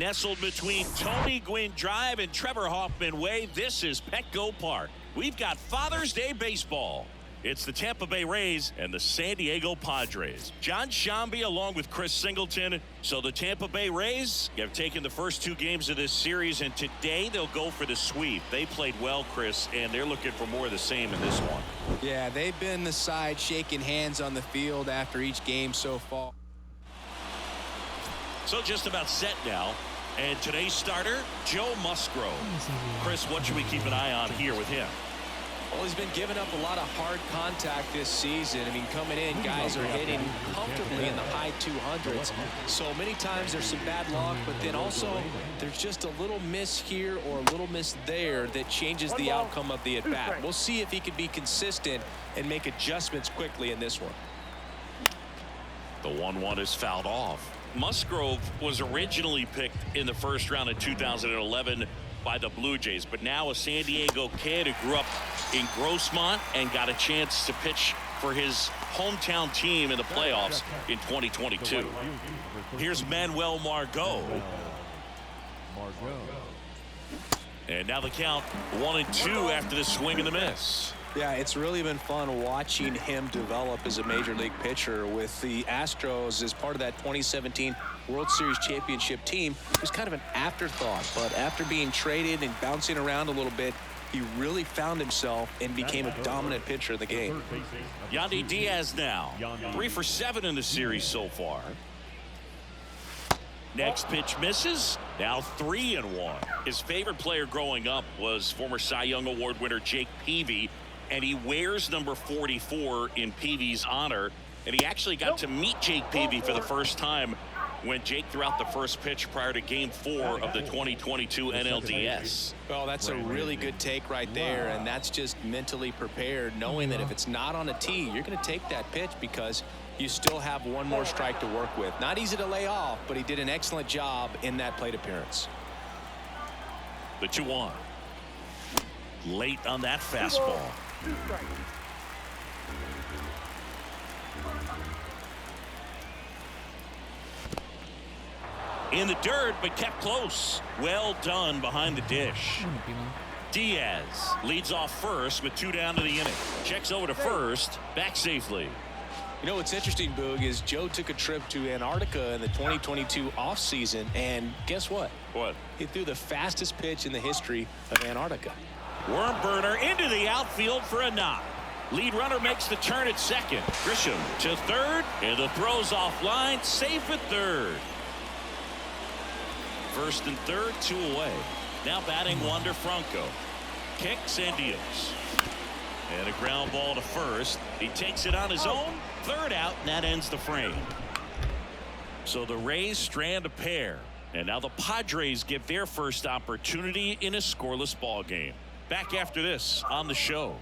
Nestled between Tony Gwynn Drive and Trevor Hoffman Way, this is Petco Park. We've got Father's Day baseball. It's the Tampa Bay Rays and the San Diego Padres. John Shambi along with Chris Singleton. So the Tampa Bay Rays have taken the first two games of this series, and today they'll go for the sweep. They played well, Chris, and they're looking for more of the same in this one. Yeah, they've been the side shaking hands on the field after each game so far. So just about set now. And today's starter, Joe Musgrove. Chris, what should we keep an eye on here with him? Well, he's been giving up a lot of hard contact this season. I mean, coming in, guys are hitting comfortably in the high 200s. So many times there's some bad luck, but then also there's just a little miss here or a little miss there that changes the outcome of the at-bat. We'll see if he can be consistent and make adjustments quickly in this one. The 1-1 is fouled off. Musgrove was originally picked in the first round in 2011 by the Blue Jays, but now a San Diego kid who grew up in Grossmont and got a chance to pitch for his hometown team in the playoffs in 2022. Here's Manuel Margot. And now the count 1-2 after the swing and the miss. Yeah, it's really been fun watching him develop as a major league pitcher with the Astros as part of that 2017 World Series championship team. It was kind of an afterthought, but after being traded and bouncing around a little bit, he really found himself and became a dominant pitcher of the game. Yandy Diaz now 3 for 7 in the series so far. Next pitch misses. Now 3-1. His favorite player growing up was former Cy Young Award winner Jake Peavy, and he wears number 44 in Peavy's honor. And he actually got to meet Jake Peavy for the first time when Jake threw out the first pitch prior to Game 4 of the 2022 NLDS. Well, that's a really good take right there, and that's just mentally prepared, knowing that if it's not on a tee, you're going to take that pitch because you still have one more strike to work with. Not easy to lay off, but he did an excellent job in that plate appearance. The 2-1. Late on that fastball. In the dirt, but kept close. Well done behind the dish. Diaz leads off first with 2 down to the inning. Checks over to first, back safely. You know what's interesting, Boog, is Joe took a trip to Antarctica in the 2022 offseason, and guess what? What? He threw the fastest pitch in the history of Antarctica. Worm burner into the outfield for a knock. Lead runner makes the turn at second. Grisham to third, and the throw's offline, safe at third. First and third, 2 away. Now batting Wander Franco. Kicks and deals. And a ground ball to first. He takes it on his own. Third out, and that ends the frame. So the Rays strand a pair. And now the Padres get their first opportunity in a scoreless ball game. Back after this on the show.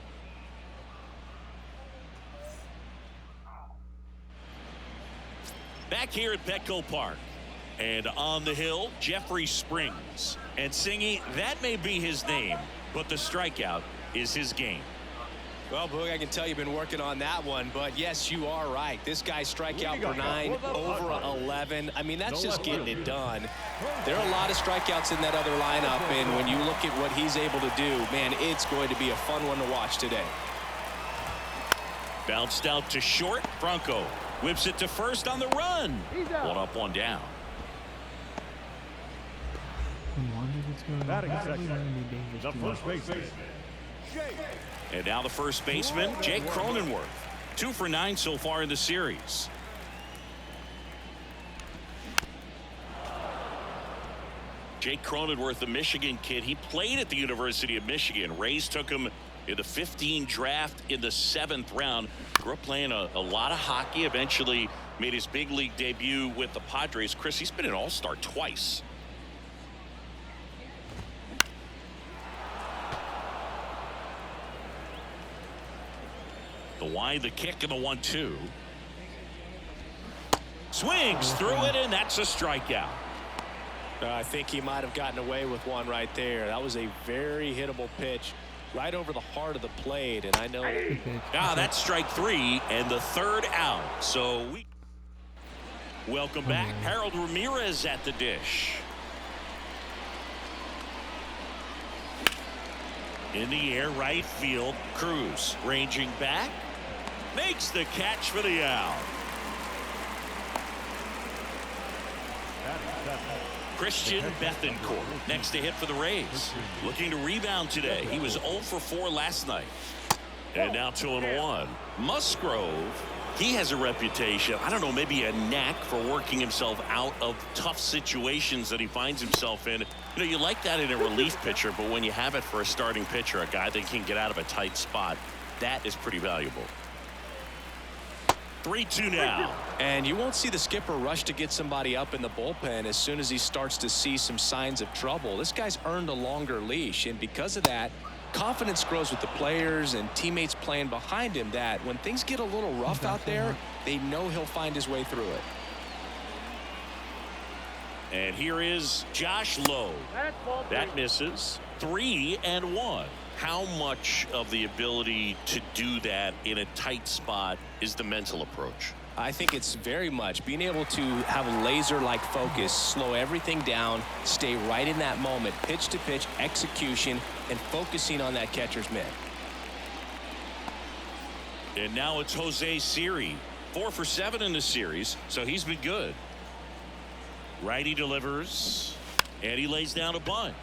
Back here at Petco Park. And on the hill, Jeffrey Springs. And Singy, that may be his name, but the strikeout is his game. Well, Boog, I can tell you've been working on that one, but yes, you are right. This guy's strikeout per 9, over 11. I mean, that's just getting it done. There are a lot of strikeouts in that other lineup, and when you look at what he's able to do, man, it's going to be a fun one to watch today. Bounced out to short. Franco whips it to first on the run. 1 up, 1 down. The first baseman. And now the first baseman, Jake Cronenworth. 2 for 9 so far in the series. Jake Cronenworth, the Michigan kid, he played at the University of Michigan. Rays took him in the 15 draft in the 7th round. Grew up playing a lot of hockey. Eventually made his big league debut with the Padres. Chris, he's been an all-star twice. The wide, the kick, and the 1-2. Swings through it, and that's a strikeout. I think he might have gotten away with one right there. That was a very hittable pitch right over the heart of the plate, and I know. That's strike 3 and the 3rd out. So we welcome back Harold Ramirez at the dish. In the air, right field. Cruz ranging back. Makes the catch for the out. Christian Bethancourt next to hit for the Rays. Looking to rebound today. He was 0 for 4 last night. And now 2-1. Musgrove, he has a reputation, I don't know, maybe a knack for working himself out of tough situations that he finds himself in. You know, you like that in a relief pitcher, but when you have it for a starting pitcher, a guy that can get out of a tight spot, that is pretty valuable. 3-2 now. And you won't see the skipper rush to get somebody up in the bullpen as soon as he starts to see some signs of trouble. This guy's earned a longer leash, and because of that, confidence grows with the players and teammates playing behind him, that when things get a little rough out there, they know he'll find his way through it. And here is Josh Lowe. That misses. 3-1. How much of the ability to do that in a tight spot is the mental approach? I think it's very much being able to have a laser-like focus, slow everything down, stay right in that moment, pitch-to-pitch execution, and focusing on that catcher's mitt. And now it's Jose Siri. 4 for 7 in the series, so he's been good. Righty delivers, and he lays down a bunt.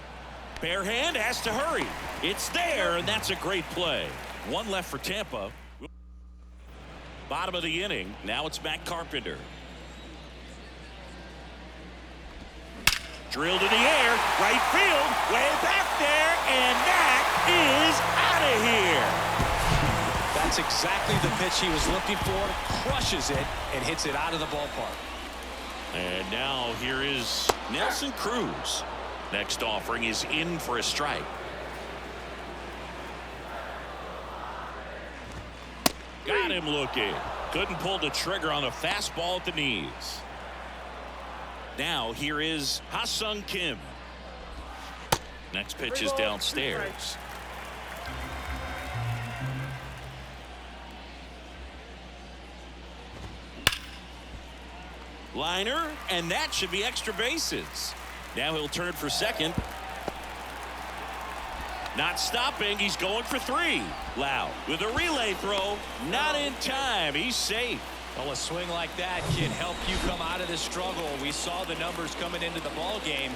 Bare hand has to hurry. It's there, and that's a great play. 1 left for Tampa. Bottom of the inning. Now it's Matt Carpenter. Drilled in the air. Right field. Way back there. And that is out of here. That's exactly the pitch he was looking for. Crushes it and hits it out of the ballpark. And now here is Nelson Cruz. Next offering is in for a strike. Got him looking. Couldn't pull the trigger on the fastball at the knees. Now here is Ha-Sung Kim. Next pitch is downstairs. Liner, and that should be extra bases. Now he'll turn for second. Not stopping. He's going for 3. Lau with a relay throw. Not in time. He's safe. Well, a swing like that can help you come out of this struggle. We saw the numbers coming into the ball game.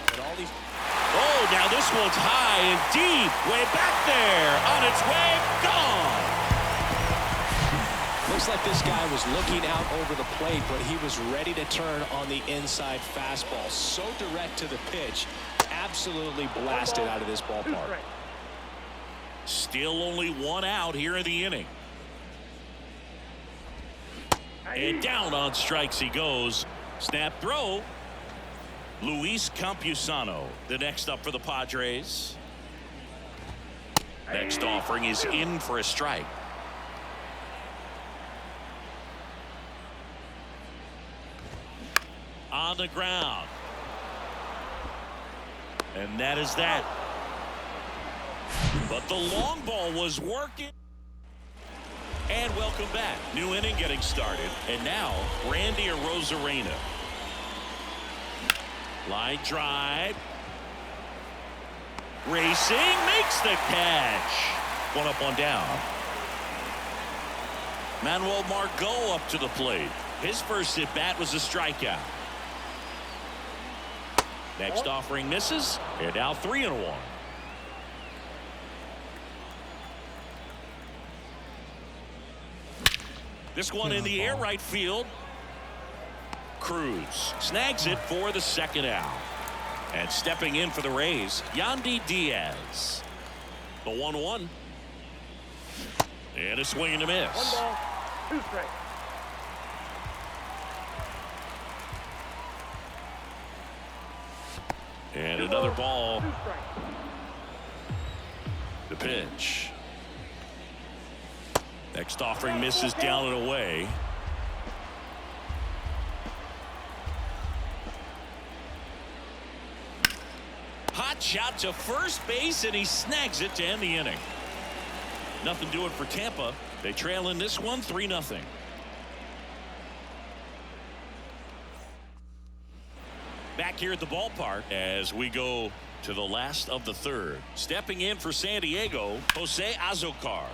But all these. Oh, now this one's high and deep. Way back there. On its way. Gone. Looks like this guy was looking out over the plate, but he was ready to turn on the inside fastball. So direct to the pitch. Absolutely blasted out of this ballpark. Still only 1 out here in the inning. And down on strikes he goes. Snap throw. Luis Campusano, the next up for the Padres. Next offering is in for a strike. On the ground. And that is that. But the long ball was working. And welcome back. New inning getting started. And now Randy Arozarena. Line drive. Racing. Makes the catch. 1 up, 1 down. Manuel Margot up to the plate. His first at bat was a strikeout. Next offering misses. And now 3-1. This one in the air, right field. Cruz snags it for the second out. And stepping in for the Rays, Yandy Diaz. The 1-1. And a swing and a miss. 1 ball, 2 strikes. And another ball. The pitch. Next offering misses down and away. Hot shot to first base, and he snags it to end the inning. Nothing doing for Tampa. They trail in this one 3-0. Back here at the ballpark as we go to the last of the third. Stepping in for San Diego, Jose Azocar.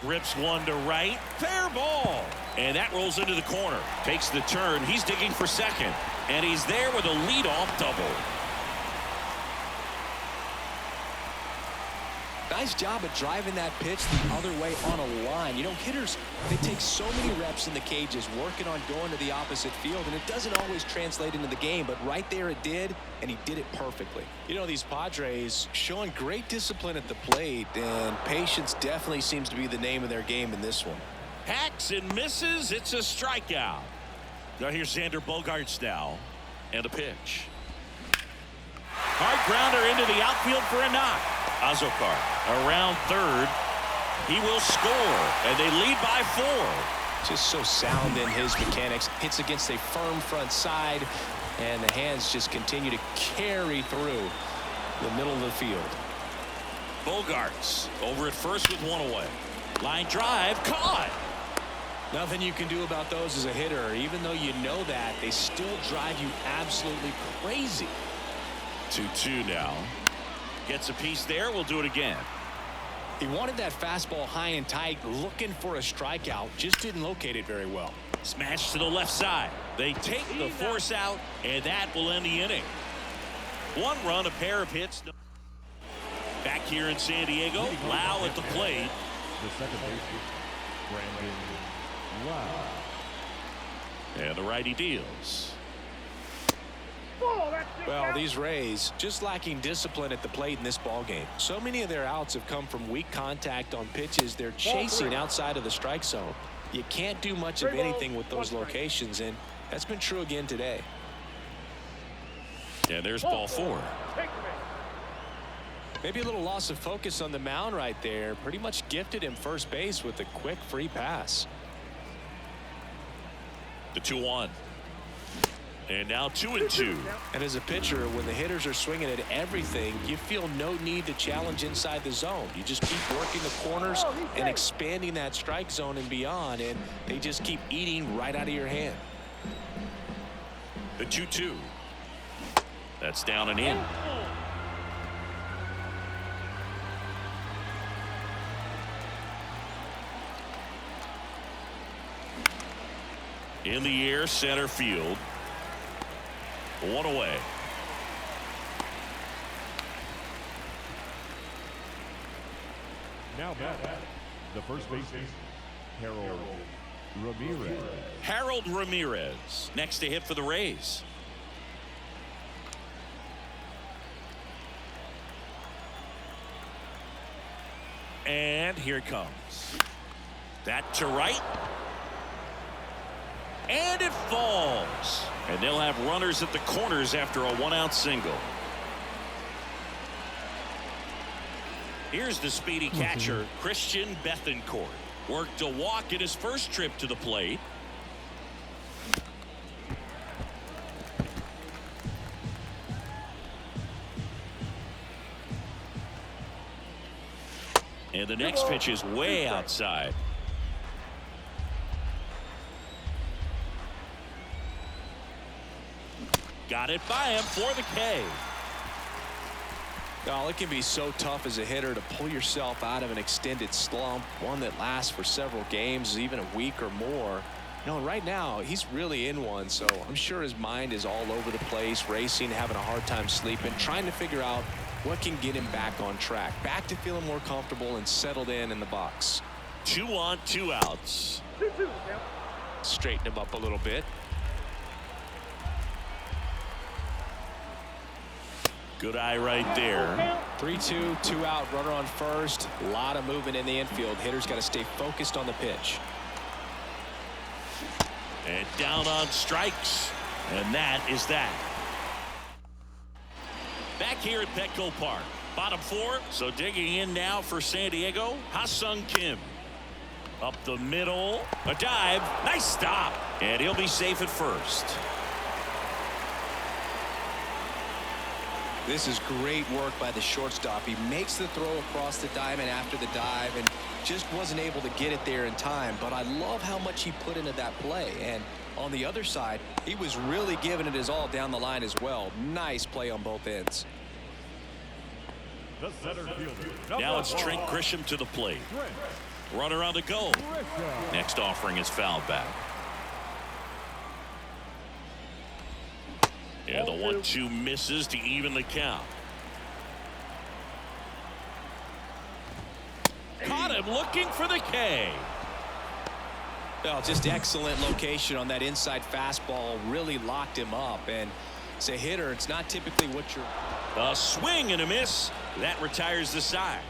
Rips one to right. Fair ball. And that rolls into the corner. Takes the turn. He's digging for second. And he's there with a leadoff double. Nice job of driving that pitch the other way on a line. You know, hitters, they take so many reps in the cages working on going to the opposite field, and it doesn't always translate into the game, but right there it did, and he did it perfectly. You know, these Padres showing great discipline at the plate, and patience definitely seems to be the name of their game in this one. Hacks and misses. It's a strikeout. Now here's Xander Bogaerts now, and a pitch. Hard grounder into the outfield for a knock. Azocar around third. He will score, and they lead by 4. Just so sound in his mechanics. Hits against a firm front side, and the hands just continue to carry through the middle of the field. Bogaerts over at first with one away. Line drive, caught. Nothing you can do about those as a hitter. Even though you know that, they still drive you absolutely crazy. 2-2 now. Gets a piece there. We'll do it again. He wanted that fastball high and tight, looking for a strikeout. Just didn't locate it very well. Smash to the left side. They take the force out, and that will end the inning. 1 run, a pair of hits. Back here in San Diego, Lau at the plate. The second baseman, Brandon Lau. And the righty deals. Well, these Rays just lacking discipline at the plate in this ball game. So many of their outs have come from weak contact on pitches they're chasing outside of the strike zone. You can't do much of anything with those locations, and that's been true again today. And there's ball 4. Maybe a little loss of focus on the mound right there. Pretty much gifted him first base with a quick free pass. The 2-1. And now 2-2. And as a pitcher, when the hitters are swinging at everything, you feel no need to challenge inside the zone. You just keep working the corners and expanding that strike zone and beyond, and they just keep eating right out of your hand. The 2-2. That's down and in. In the air, center field. 1 away. Now back, the first baseman, Harold Ramirez. Harold Ramirez next to hit for the Rays. And here it comes. That to right. And it falls. And they'll have runners at the corners after a 1-out single. Here's the speedy catcher, Christian Bethancourt. Worked a walk in his first trip to the plate. And the next pitch is way outside. Got it by him for the K. Well, it can be so tough as a hitter to pull yourself out of an extended slump, one that lasts for several games, even a week or more. You know, right now, he's really in one, so I'm sure his mind is all over the place, racing, having a hard time sleeping, trying to figure out what can get him back on track, back to feeling more comfortable and settled in the box. 2 on, 2 outs. Straighten him up a little bit. Good eye right there. 3-2, 2 out, runner on first. A lot of movement in the infield. Hitters got to stay focused on the pitch. And down on strikes. And that is that. Back here at Petco Park. Bottom 4. So digging in now for San Diego, Ha-Sung Kim. Up the middle. A dive. Nice stop. And he'll be safe at first. This is great work by the shortstop. He makes the throw across the diamond after the dive, and just wasn't able to get it there in time. But I love how much he put into that play. And on the other side, he was really giving it his all down the line as well. Nice play on both ends. The center fielder. Now it's Trent Grisham to the plate. Runner on the go. Next offering is fouled back. And the 1-2 misses to even the count. Caught him looking for the K. Well, just excellent location on that inside fastball. Really locked him up. And as a hitter, it's not typically what you're... A swing and a miss. That retires the side.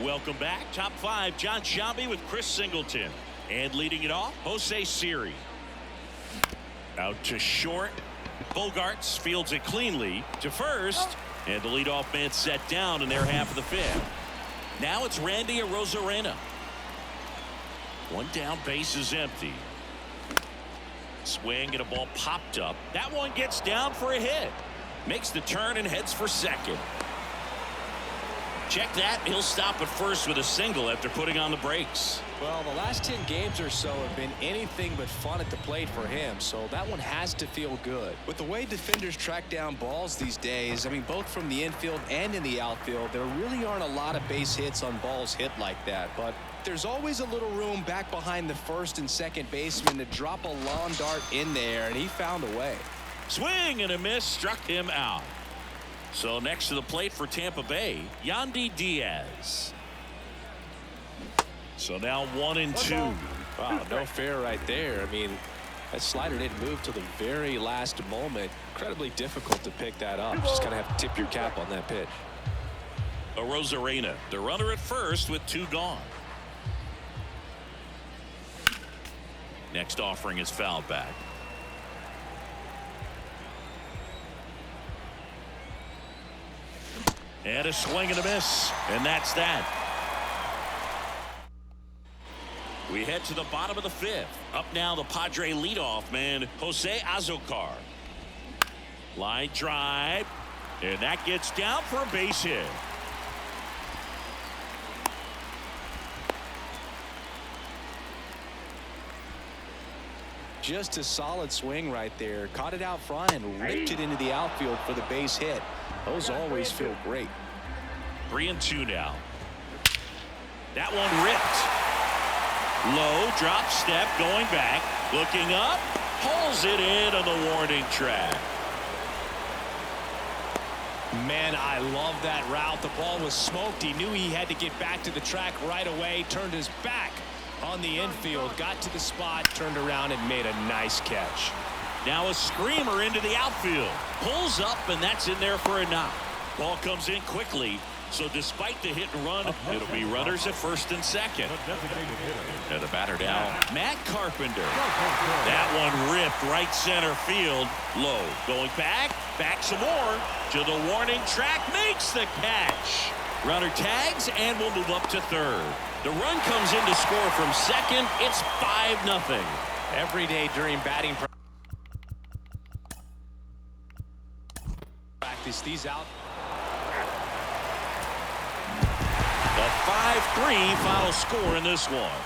Welcome back. Top 5, John Sciambi with Chris Singleton. And leading it off, Jose Siri. Out to short. Bogarts fields it cleanly to first. And the leadoff man set down in their half of the 5th. Now it's Randy Arozarena. One down, base is empty. Swing and a ball popped up. That one gets down for a hit. Makes the turn and heads for second. Check that. He'll stop at first with a single after putting on the brakes. Well, the last 10 games or so have been anything but fun at the plate for him, so that one has to feel good. With the way defenders track down balls these days, I mean, both from the infield and in the outfield, there really aren't a lot of base hits on balls hit like that. But there's always a little room back behind the first and second baseman to drop a lawn dart in there, and he found a way. Swing and a miss, struck him out. So next to the plate for Tampa Bay, Yandy Diaz. So now 1-2. Wow, no fair right there. I mean, that slider didn't move till the very last moment. Incredibly difficult to pick that up. Just kind of have to tip your cap on that pitch. Arozarena, the runner at first with 2 gone. Next offering is fouled back. And a swing and a miss. And that's that. We head to the bottom of the 5th. Up now the Padre leadoff man, Jose Azocar. Line drive. And that gets down for a base hit. Just a solid swing right there. Caught it out front and ripped it into the outfield for the base hit. Those always feel great. 3-2 now. That one ripped. Low drop step going back. Looking up. Pulls it in on the warning track. Man, I love that route. The ball was smoked. He knew he had to get back to the track right away. Turned his back on the infield. Got to the spot. Turned around and made a nice catch. Now a screamer into the outfield. Pulls up, and that's in there for a knock. Ball comes in quickly. So despite the hit and run, it'll be runners at first and second. And the batter down, Matt Carpenter. That one ripped right center field. Low. Going back some more to the warning track. Makes the catch. Runner tags and will move up to third. The run comes in to score from second. It's 5-0. Every day during batting practice, these out. A 5-3 final score in this one.